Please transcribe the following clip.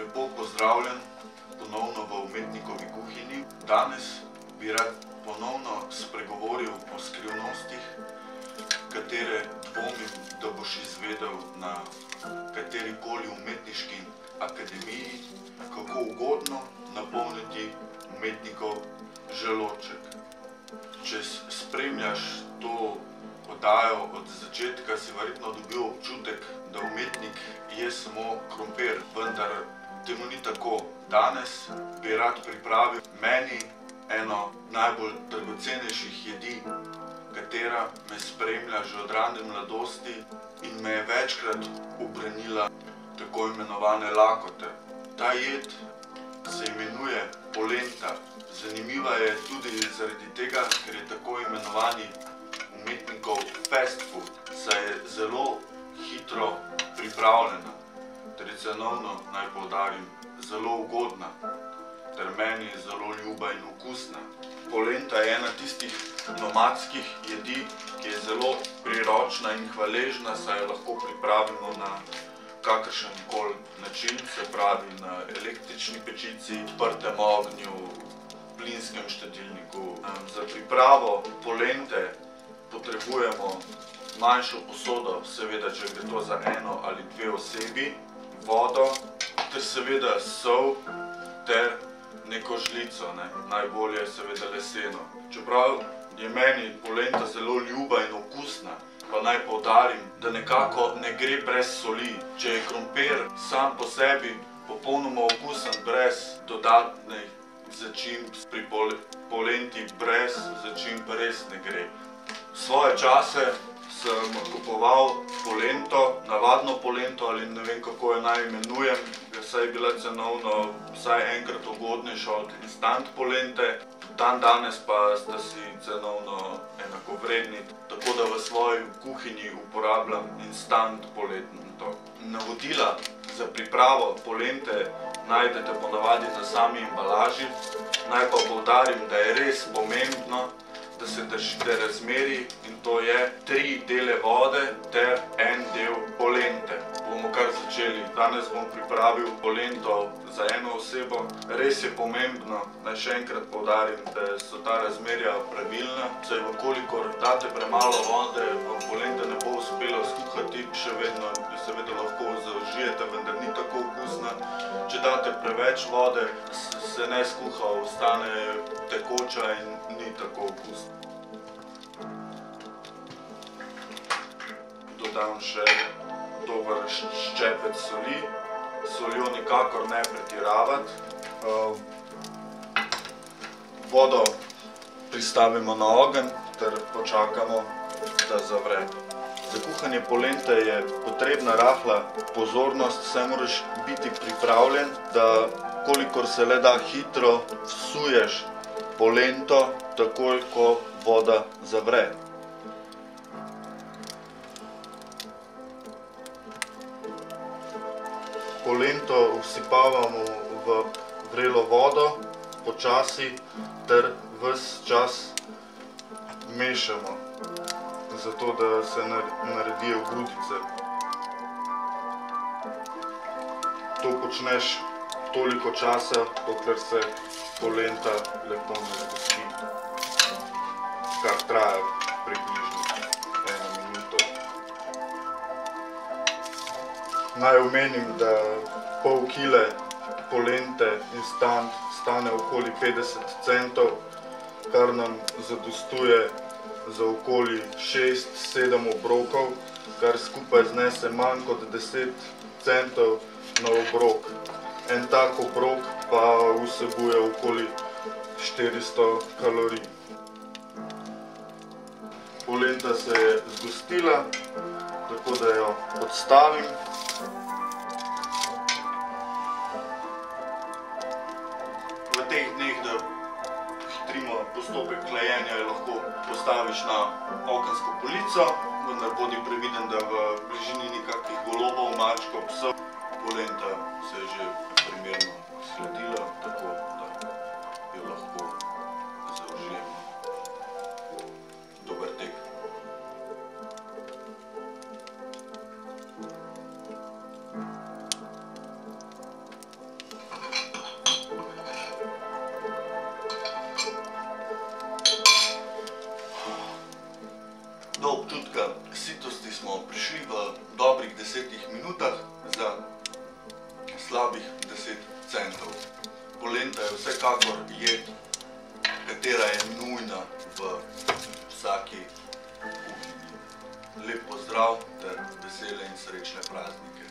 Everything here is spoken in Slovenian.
Lepo pozdravljen ponovno v Umetnikovi kuhinji. Danes bi rad ponovno spregovoril o skrivnostih, katere dvomim, da boš izvedel na katerikoli umetniški akademiji, kako ugodno napolniti umetnikov želodček. Če spremljaš to oddajo od začetka, si verjetno dobil občutek, da umetnik je samo krompir, vendar temu ni tako. Danes bi rad pripravil meni eno najbolj dragocenejših jedi, katera me spremlja že od rane mladosti in me je večkrat ubranila tako imenovane lakote. Ta jed se imenuje polenta. Zanimiva je tudi zaradi tega, ker je tako imenovani umetnikov fast food, saj je zelo hitro pripravljena, tradicionalno naj poudarim, zelo ugodna, ter meni zelo ljuba in okusna. Polenta je ena tistih nomadskih jedi, ki je zelo priročna in hvaležna, saj jo lahko pripravimo na kakršenkoli način, se pravi na električni pečici, odprtem ognju, plinskem štedilniku. Za pripravo polente potrebujemo manjšo posodo, seveda, če gre to za eno ali dve osebi, vodo, ter seveda sol, ter neko žlico, najbolje seveda leseno. Čeprav je meni polenta zelo ljuba in okusna, pa naj poudarim, da nekako ne gre brez soli. Če je krompir sam po sebi popolnoma okusen, brez dodatnih začimb, pri polenti brez začimb res ne gre. Svoje čase sem kupoval polento, navadno polento ali ne vem kako jo naj imenujem, saj je bila cenovno vsaj enkrat ugodnejša od instant polente. Danes pa sta si cenovno enakovredni, tako da v svoji kuhinji uporabljam instant polento. Navodila za pripravo polente najdete ponavadi na sami embalaži. Naj pa poudarim, da je res pomembno, da se držite razmerij, in to je 3 dele vode ter 1 del polente. Bomo kar začeli. Danes bom pripravil polento za eno osebo. Res je pomembno, naj še enkrat poudarim, da so ta razmerja pravilna, saj vkolikor date premalo vode, vam polenta ne bo uspela skuhati, še vedno seveda lahko zaužijete, vendar ni tako okusna. Če date preveč vode, se ne skuha, ostane tekoča in ni tako okusna. Dodam še dober ščepec soli. Soljo nikakor ne pretiravati. Vodo pristavimo na ogenj ter počakamo, da zavre. Za kuhanje polente je potrebna rahla pozornost, saj moraš biti pripravljen, da kolikor se le da hitro vsuješ polento, takoj ko voda zavre. Polento vsipavamo v vrelo vodo, počasi, ter ves čas mešamo, zato da se naredijo grudice. To počneš toliko časa, dokler se polenta lepo ne zgosti, kar traja približno 1 minuto. Naj omenim, da pol kile polente instant stane okoli 50 centov, kar nam zadostuje za okoli 6-7 obrokov, kar skupaj znese manj kot 10 centov na obrok. En tak obrok pa vsebuje okoli 400 kalorij. Polenta se je zgostila, tako da jo odstavim. V teh dneh, da hitrimo postopek hlajenja, jo lahko postaviš na okensko polico, vendar bodi previden, da v bližini ni kakih golobov, mačkov, psov. Polenta se je že primerno shladila, tako da jo lahko zaužijemo. Dober tek. do občutka sitosti smo prišli v dobrih 10 minutah za slabih 10 centov. Polenta je vsekakor jed, katera je nujna v vsaki kuhinji. Lep pozdrav ter vesele in srečne praznike.